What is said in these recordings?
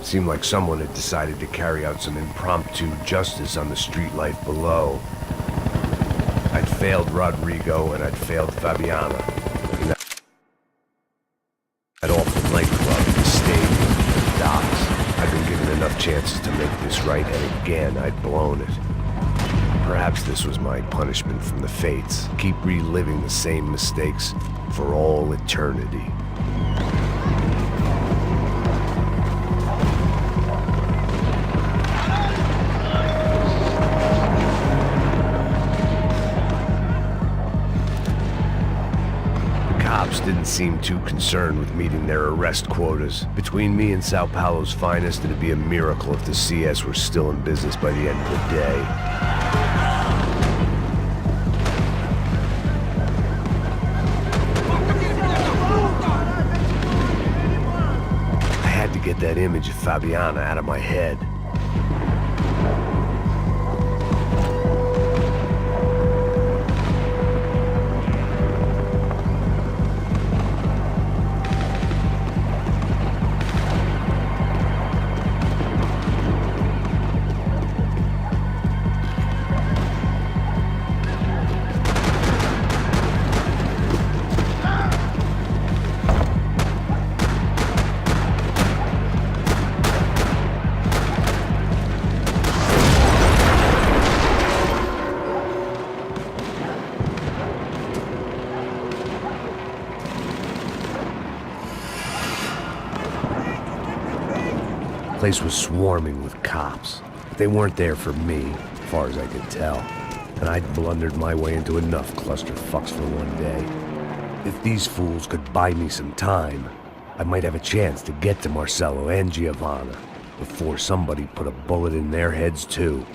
Seemed like someone had decided to carry out some impromptu justice on the street life below. I'd failed Rodrigo and I'd failed Fabiana. And that awful nightclub, the stadium, the docks. I'd been given enough chances to make this right, and again I'd blown it. Perhaps this was my punishment from the fates. Keep reliving the same mistakes for all eternity. Didn't seem too concerned with meeting their arrest quotas. Between me and Sao Paulo's finest, it'd be a miracle if the CS were still in business by the end of the day. I had to get that image of Fabiana out of my head. The place was swarming with cops. They weren't there for me, as far as I could tell, and I'd blundered my way into enough clusterfucks for one day. If these fools could buy me some time, I might have a chance to get to Marcelo and Giovanna before somebody put a bullet in their heads too.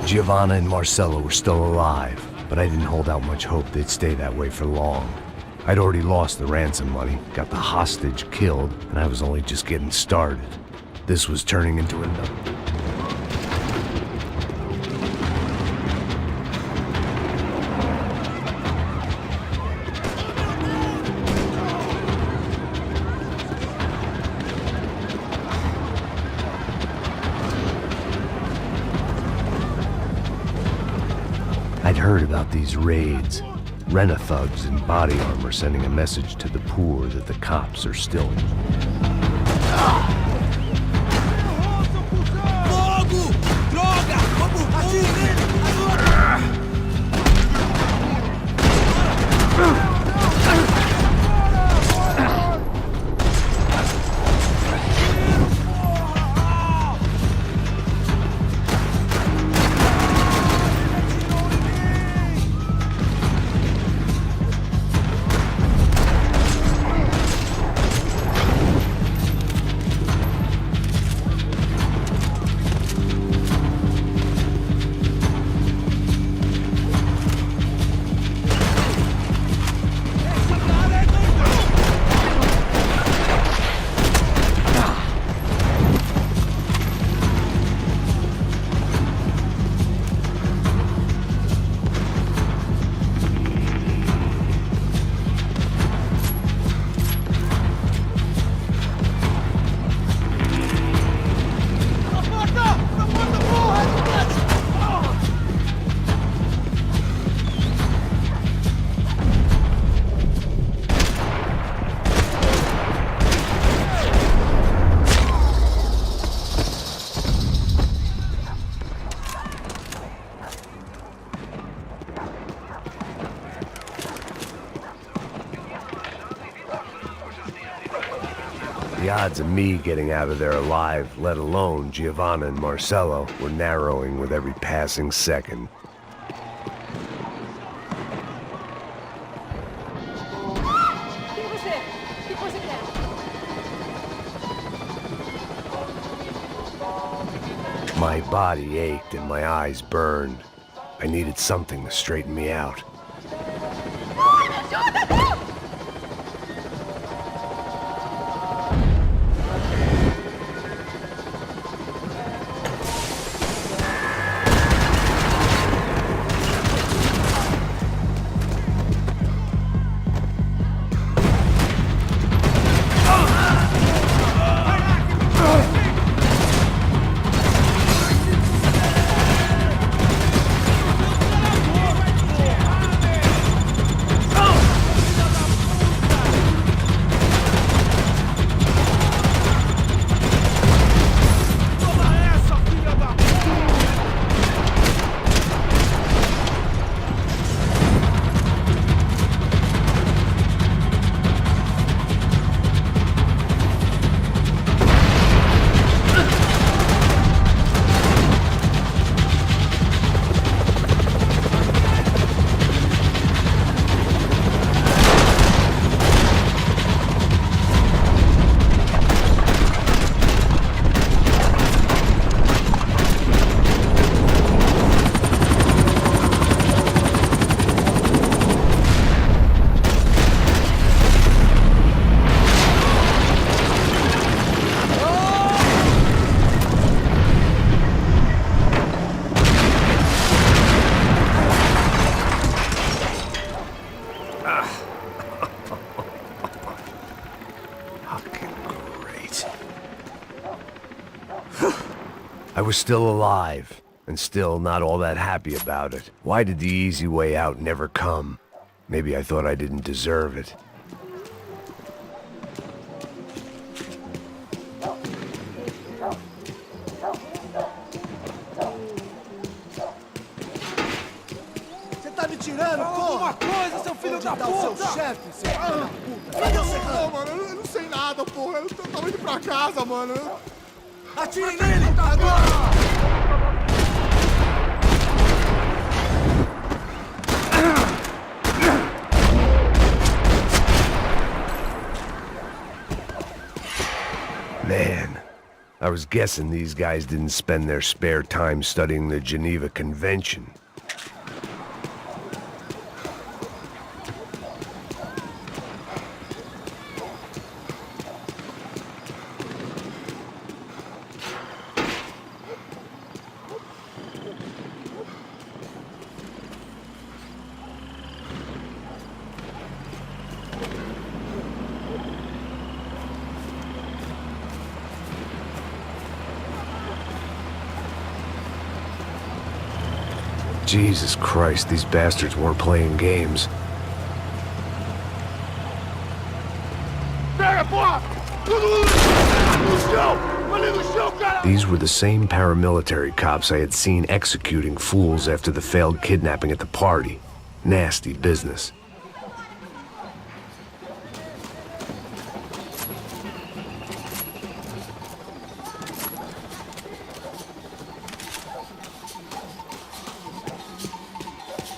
Giovanna and Marcelo were still alive, but I didn't hold out much hope they'd stay that way for long. I'd already lost the ransom money, got the hostage killed, and I was only just getting started. This was turning into another. I'd heard about these raids. Rent-a-thugs in body armor sending a message to the poor that the cops are still... The odds of me getting out of there alive, let alone Giovanna and Marcelo, were narrowing with every passing second. Quem é você? O que você quer? My body ached and my eyes burned. I needed something to straighten me out. I was still alive, and still not all that happy about it. Why did the easy way out never come? Maybe I thought I didn't deserve it. Você tá me tirando, porra? Alguma coisa, seu filho da puta! Seu chefe, seu filho da puta! Cadê você, cara? Mano, eu não sei nada, porra. Eu tava indo pra casa, mano. Atire nele! Agora! Man, I was guessing these guys didn't spend their spare time studying the Geneva Convention. Jesus Christ, these bastards weren't playing games. These were the same paramilitary cops I had seen executing fools after the failed kidnapping at the party. Nasty business.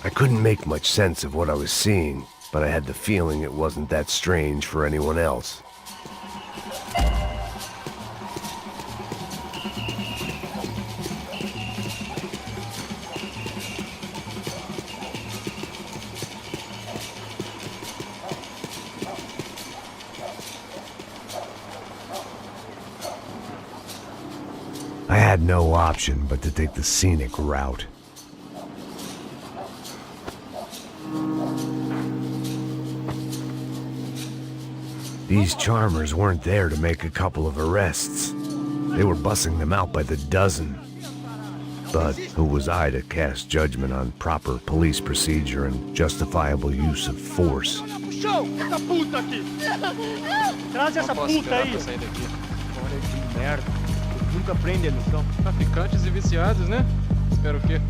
I couldn't make much sense of what I was seeing, but I had the feeling it wasn't that strange for anyone else. I had no option but to take the scenic route. These charmers weren't there to make a couple of arrests. They were bussing them out by the dozen. But who was I to cast judgment on proper police procedure and justifiable use of force? Traz essa puta aí! Olha que merda. Eles nunca aprendem a lição. Traficantes e viciados, né? Espero o quê?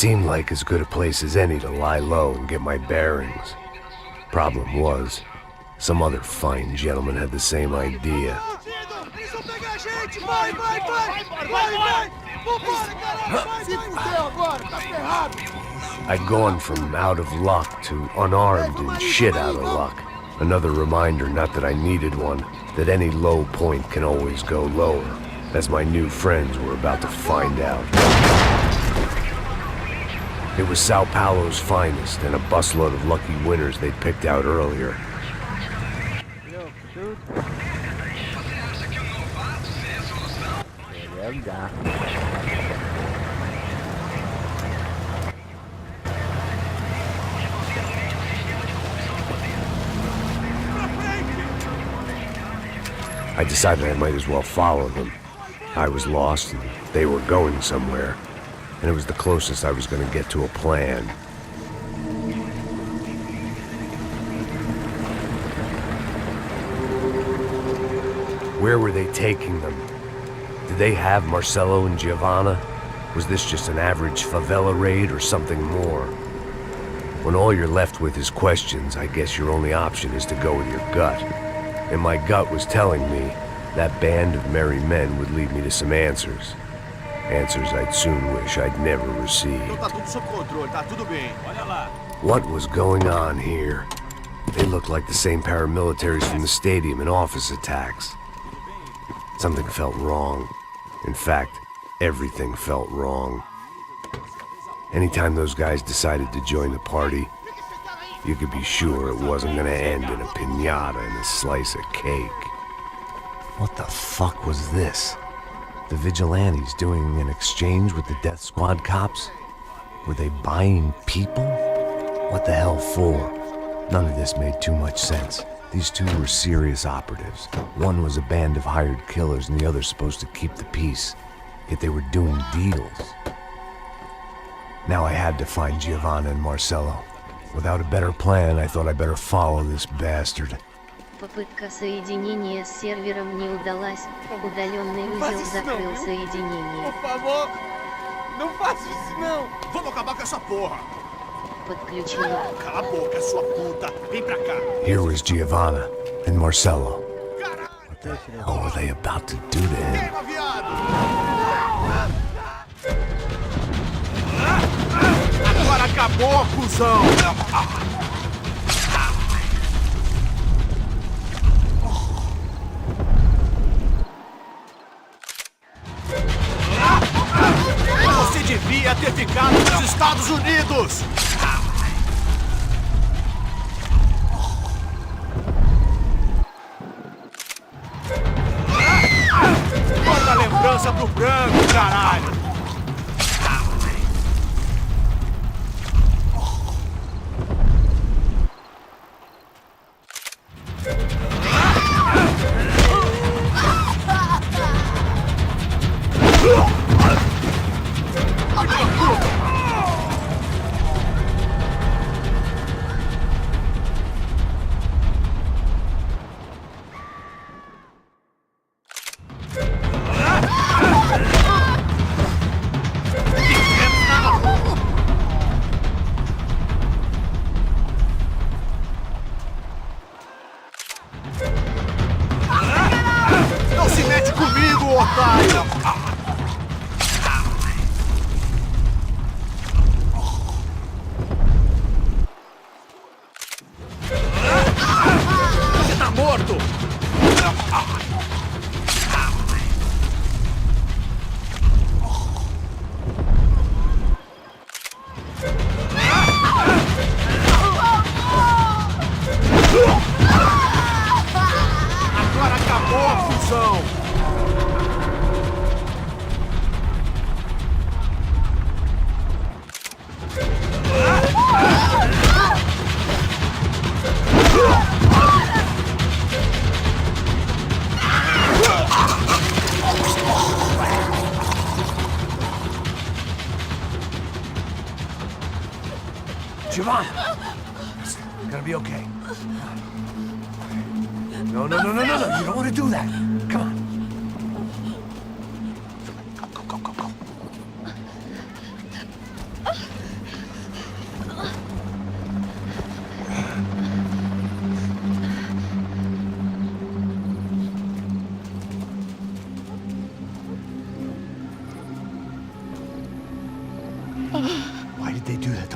seemed like as good a place as any to lie low and get my bearings. Problem was, some other fine gentleman had the same idea. Eles vão pegar a gente! Vai, vai, vai! Vai, vai! Vambora, caralho! Se fudeu agora, tá ferrado! I'd gone from out of luck to unarmed and shit out of luck. Another reminder, not that I needed one, that any low point can always go lower, as my new friends were about to find out. It was Sao Paulo's finest, and a busload of lucky winners they'd picked out earlier. I decided I might as well follow them. I was lost, and they were going somewhere, and it was the closest I was going to get to a plan. Where were they taking them? Did they have Marcelo and Giovanna? Was this just an average favela raid or something more? When all you're left with is questions, I guess your only option is to go with your gut. And my gut was telling me that band of merry men would lead me to some answers. Answers I'd soon wish I'd never received. Tá tudo sob controle, tá tudo bem. Olha lá. What was going on here? They looked like the same paramilitaries from the stadium in office attacks. Something felt wrong. In fact, everything felt wrong. Anytime those guys decided to join the party, you could be sure it wasn't gonna end in a piñata and a slice of cake. What the fuck was this? The vigilantes doing an exchange with the death squad cops? Were they buying people? What the hell for? None of this made too much sense. These two were serious operatives. One was a band of hired killers and the other supposed to keep the peace. Yet they were doing deals. Now I had to find Giovanna and Marcelo. Without a better plan, I thought I better follow this bastard. Попытка соединения с сервером не удалась. Удаленный узел закрыл соединение. Por favor, não faça isso não! Vamos acabar com essa porra! Подключено. Cala a boca, sua puta! Vem pra cá! Here was Giovanna and Marcelo. What the hell were they about to do to him? Queima, viado! Agora acabou, cuzão! Você devia ter ficado nos Estados Unidos! Manda lembrança pro branco, caralho! Não se mete comigo, otário! Você tá morto! Agora acabou a fusão! Giovanna! It's gonna be okay. No, no, no, no, no, no. You don't want to do that. Come on. Go, go, go, go.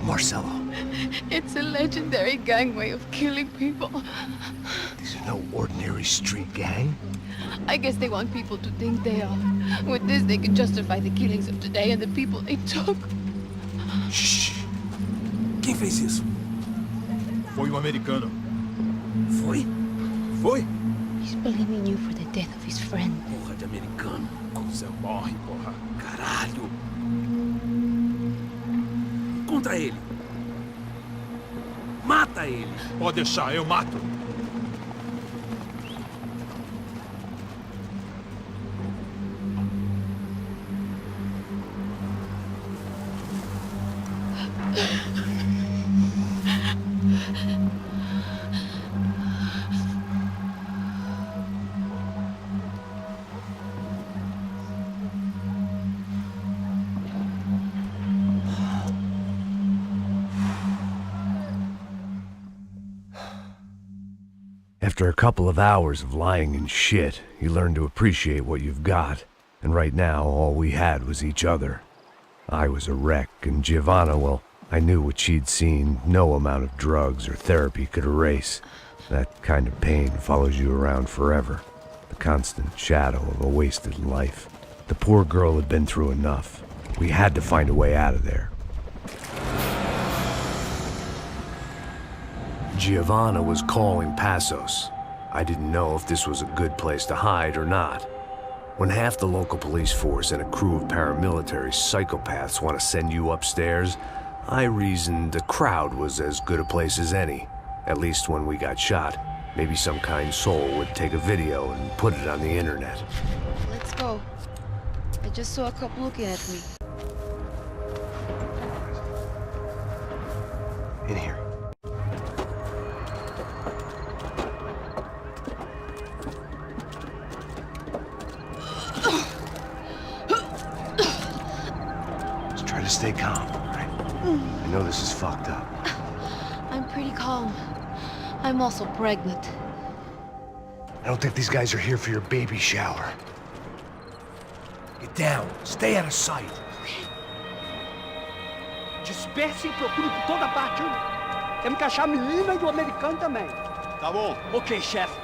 Marcelo, It's a legendary gang way of killing people. these are no ordinary street gang. I guess they want people to think they are. With this, they can justify the killings of today and the people they took. Shh. Quem fez isso? Foi americano. Foi? Foi? He's blaming you for the death of his friend. Porra de americano. Você morre, porra. Caralho. Contra ele. Mata ele. Pode deixar, eu mato. After a couple of hours of lying in shit, you learn to appreciate what you've got. And right now, all we had was each other. I was a wreck, and Giovanna, well, I knew what she'd seen no amount of drugs or therapy could erase. That kind of pain follows you around forever. The constant shadow of a wasted life. The poor girl had been through enough. We had to find a way out of there. Giovanna was calling Passos. I didn't know if this was a good place to hide or not. When half the local police force and a crew of paramilitary psychopaths want to send you upstairs, I reasoned the crowd was as good a place as any. At least when we got shot. Maybe some kind soul would take a video and put it on the internet. Let's go. I just saw a couple looking at me. In here. Just try to stay calm, all right? I know this is fucked up. I'm pretty calm. I'm also pregnant. I don't think these guys are here for your baby shower. Get down. Stay out of sight. Disperse e procure por toda parte. Temos que achar a menina e o americano também. Tá bom. Ok, chefe.